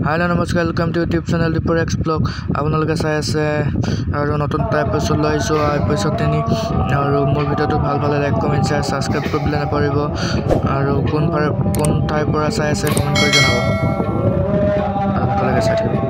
Hello, namaskar. Welcome to YouTube channel Reaper X Blog. আপোনালোকে চাই আছে আৰু নতুন এপিসোড লৈছো এপিসোড 3 আৰু মোৰ ভিডিওটো ভাল পালে লাইক কমেন্ট শেয়াৰ সাবস্ক্ৰাইব কৰিবলৈ নাপাহৰিব আৰু কোন ঠাইৰ পৰা চাই আছে কমেন্ট কৰি জনাব আপোনালোকে চাই থাকিব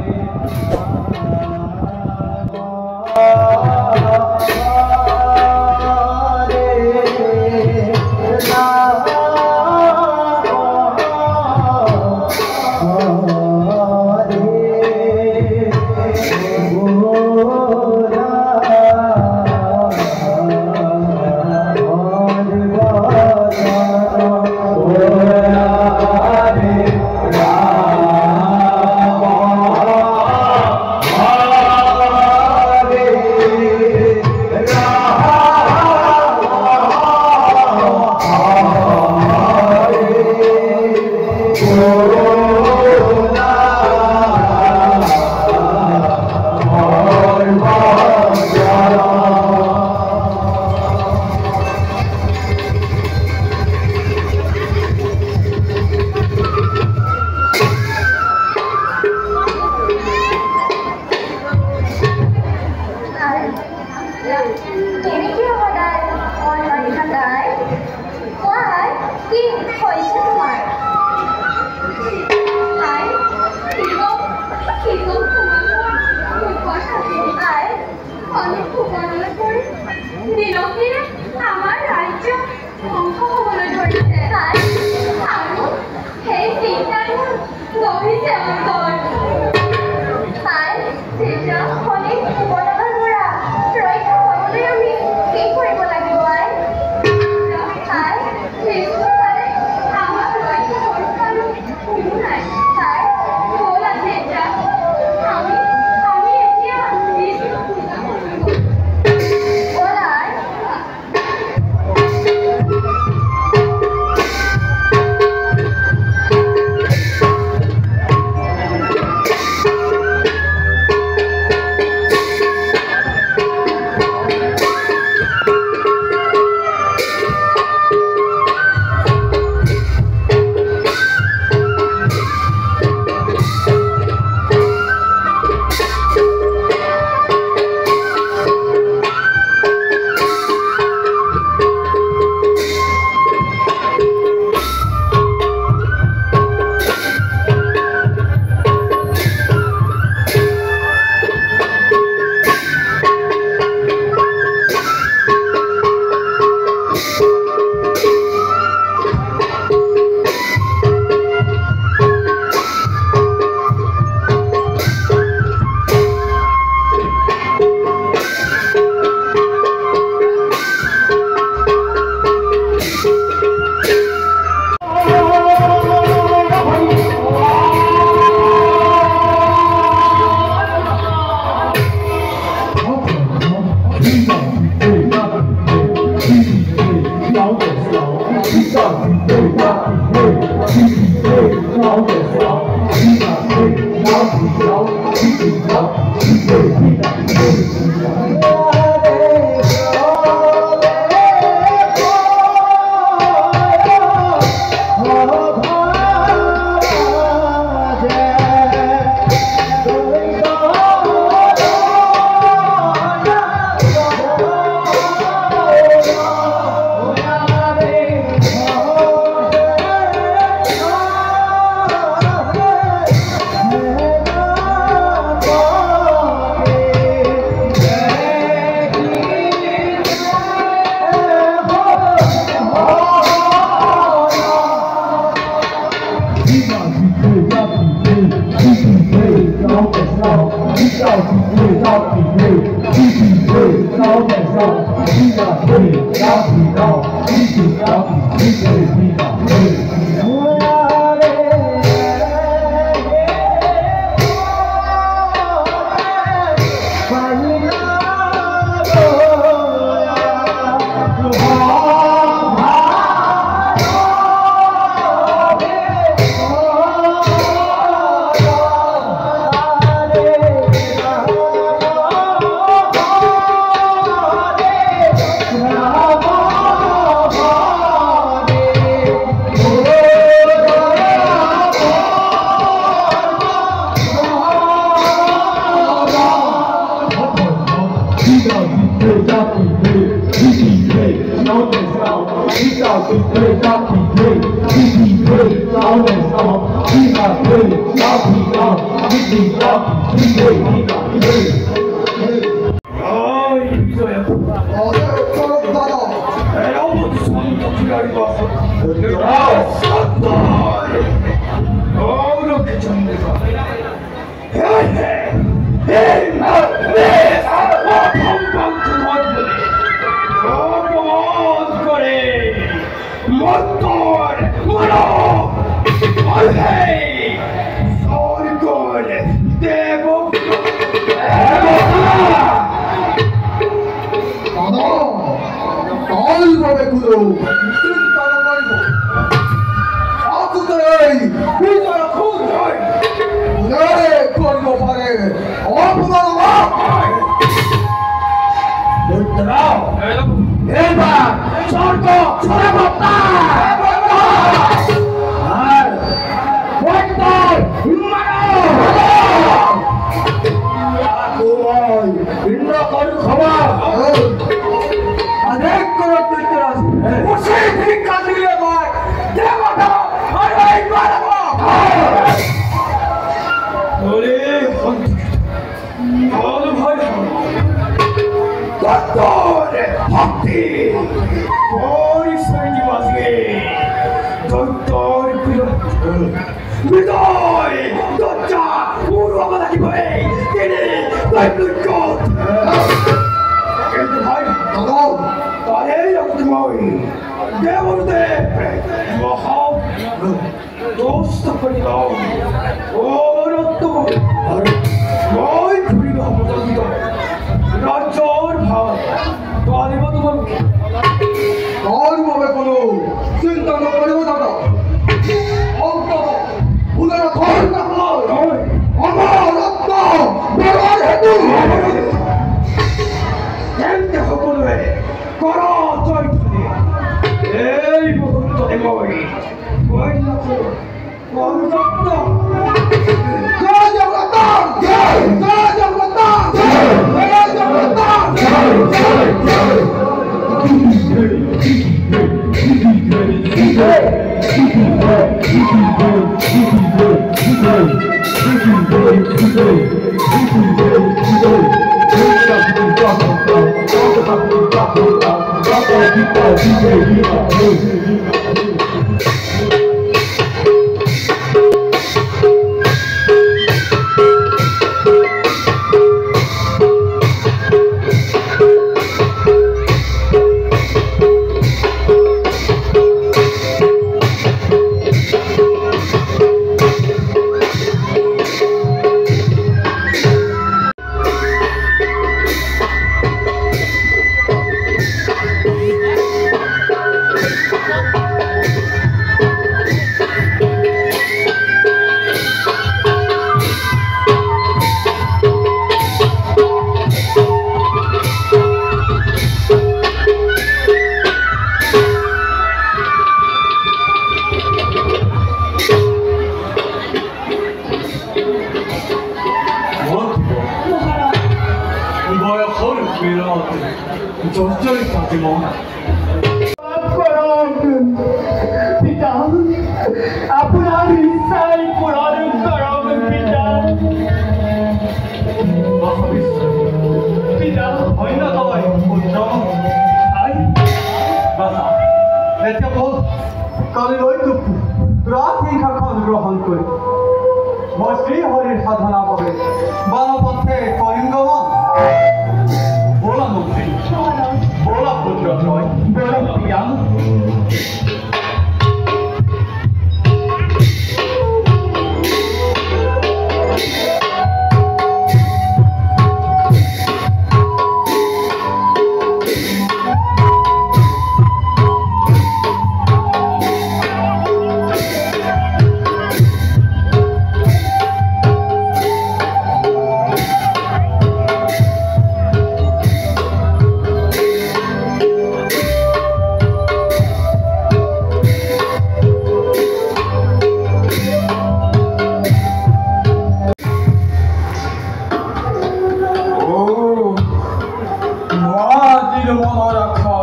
নাৰীৰ মনোৰক্ষা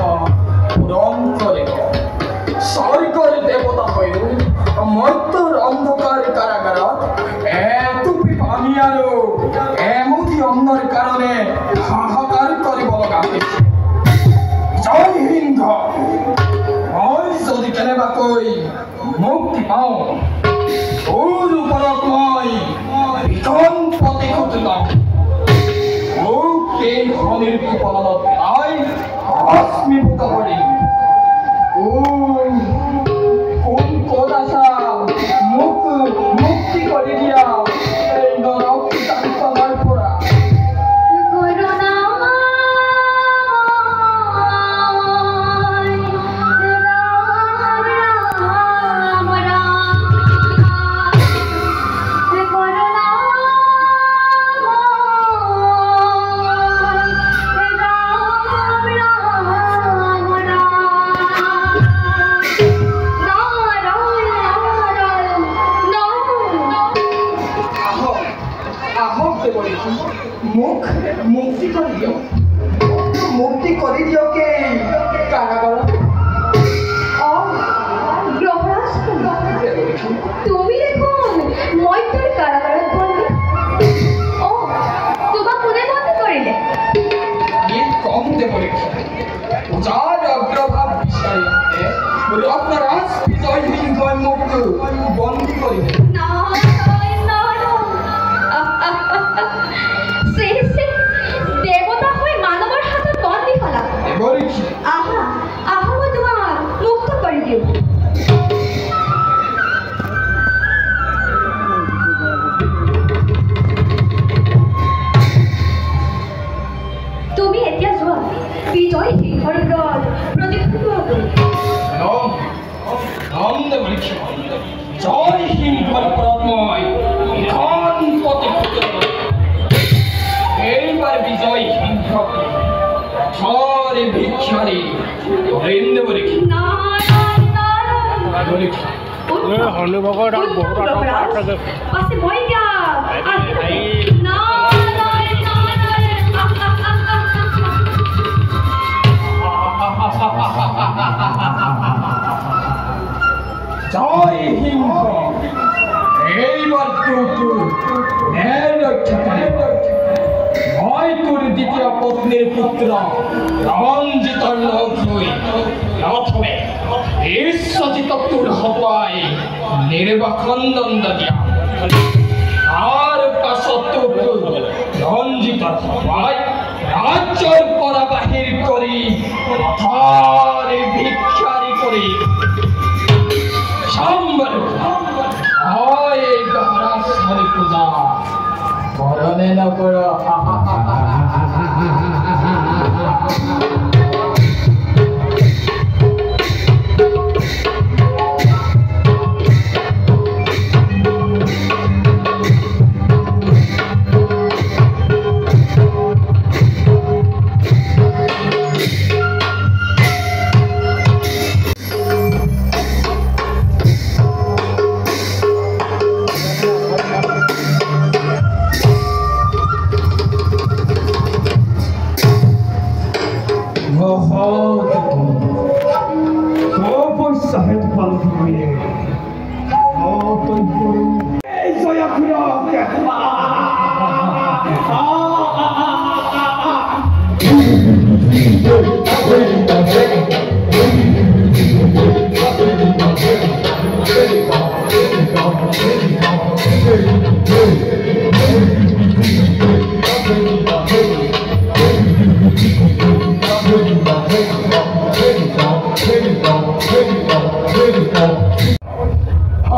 পূৰণ কৰিব। স্বৰ্গেৰ দেবতা হয়ে মৰ্ত্যৰ অন্ধকাৰ কাৰাগাৰত এটুপি পানি আৰু এমুঠি অন্নৰ কাৰণে হাহাকাৰ কৰিব লগা হৈছে। জয় হিন্দ। মই যদি কেনেবাকৈ মুক্তি পাওঁ তোৰ ওপৰত মই ভীষণ প্ৰতিশোধ ল'ম। মোক এই শনিৰ কপালত পেলাই ভস্মীভূত কৰিম। কোন ক'ত আছা? মোক মুক্তি কৰি দিয়া এই নৰক যন্ত্ৰণাৰ পৰা। মোক মুক্তি কৰি দিয়ক। মুক্তি কৰি দিয়কে কাৰাগাৰত। তুমি দেখোন মই তোৰ কাৰাগাৰত বন্দী। ও তোমাক কোনে বন্দী কৰিলে? কম দেব যাৰ অগ্ৰভাব বিচাৰে ৰত্নৰাজ বিজয় সিংহই মোক বন্দী কৰিবে। দেবতা হয়ে মানৱৰ হাতত বন্দী হলা। আহা আহা মই তোমাক মুক্ত কৰি দিওঁ। তুমি এতিয়া যোৱা বিজয় সিংহৰ ওপৰত প্ৰতিশোধ জয় সিংহৰ ওপৰত মই ভীষণ প্ৰতিশোধ ল'ম। এইবাৰ বিজয় সিংহক থৰে ভিক্ষাৰী ঋণ দেব দেখি। জয় সিংহ এইবাৰ তোৰ ৰক্ষা কৰিব। মই তোৰ দ্বিতীয় পত্নীৰ পুত্ৰ ৰঞ্জিতৰ লগ হৈ প্ৰথমে বিশ্বজিতক তোৰ হতুৱাই নিৰ্বাসন দণ্ড দিয়া। তাৰ পাছত তোক ৰঞ্জিতৰ হতুৱাই ৰাজ্যৰ পৰা বাহিৰ কৰি পথাৰে ভিক্ষাৰী কৰি হয় এই গহৰাচৰি পূজা কৰনে নকৰ।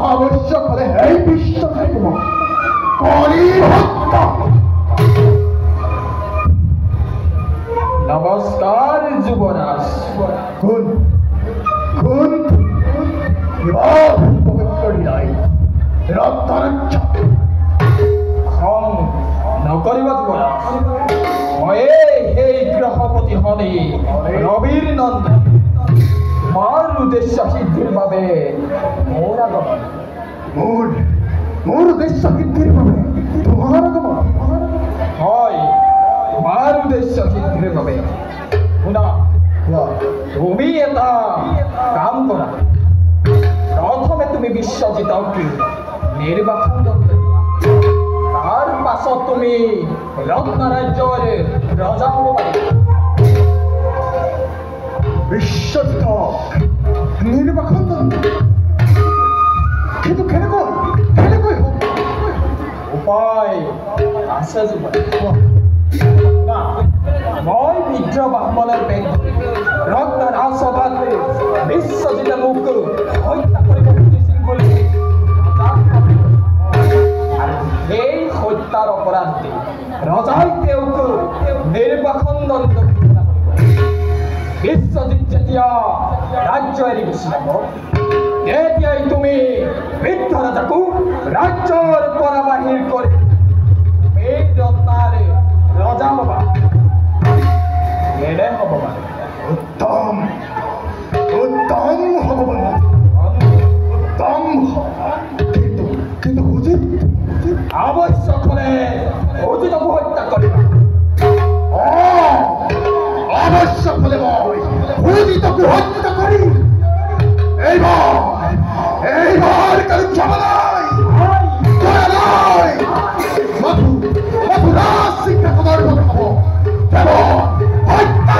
आवश्यक হলে এই বিশ্ব থাকিব কৰি হত্যা। নমস্কাৰ যুৱৰাজ। কোন কোন খং নকৰিব যুৱৰাজ। মই সেই গৃহপতি হলি ৰবিৰ নন্দন। মাৰ উদ্দেশ্য সিদ্ধিৰ বাবে মোৰ আগমন। মোৰ উদ্দেশ্য সিদ্ধিৰ বাবে তোমাৰ আগমন? হয়, মাৰ উদ্দেশ্য সিদ্ধিৰ বাবে। শুনা এটা কাম করা, প্রথমে তুমি বিশ্বজিতকে নির্বাচন করতে, তার পাছত তুমি রত্নরাজ্যের রাজা হব পারিবা। বিশ্বজিৎ নির্বাচন কিন্তু কেনেকৈ হ'ব? উপায় আছে যুৱক। না, মই বিদ্ৰ ব্ৰাহ্মণৰ বেগ ৰত্ন ৰাজসভাত বিশ্বজিতে মোক হত্যা কৰিব খুজিছিল বুলি ৰজাক ভাবিব। আৰু সেই হত্যাৰ অপৰাধী ৰজাই তেওঁক নিৰ্বাসন দণ্ড ঘোষণা কৰিব। বিশ্বজিৎ যেতিয়া ৰাজ্য এৰি গুচি যাব, তেতিয়াই তুমি বৃদ্ধ ৰজাকো ৰাজ্যৰ পৰা বাহিৰ কৰি এই ৰত্নাৰে ৰজা হবা। এনে হ'ব মানে উত্তম হ'ব মানে উত্তম। কিন্তু হুজিত আৱশ্যক হলে অজিতকো হত্যা কৰিবা। আৱশ্যক হলে মই হুজিতকো হত্যা কৰিম। এইবাৰ কাৰো ক্ষমা নাই, দয়া নাই। মাথু ৰাজ সিংহাসনৰ মত হ'ব কেৱল হত্যা।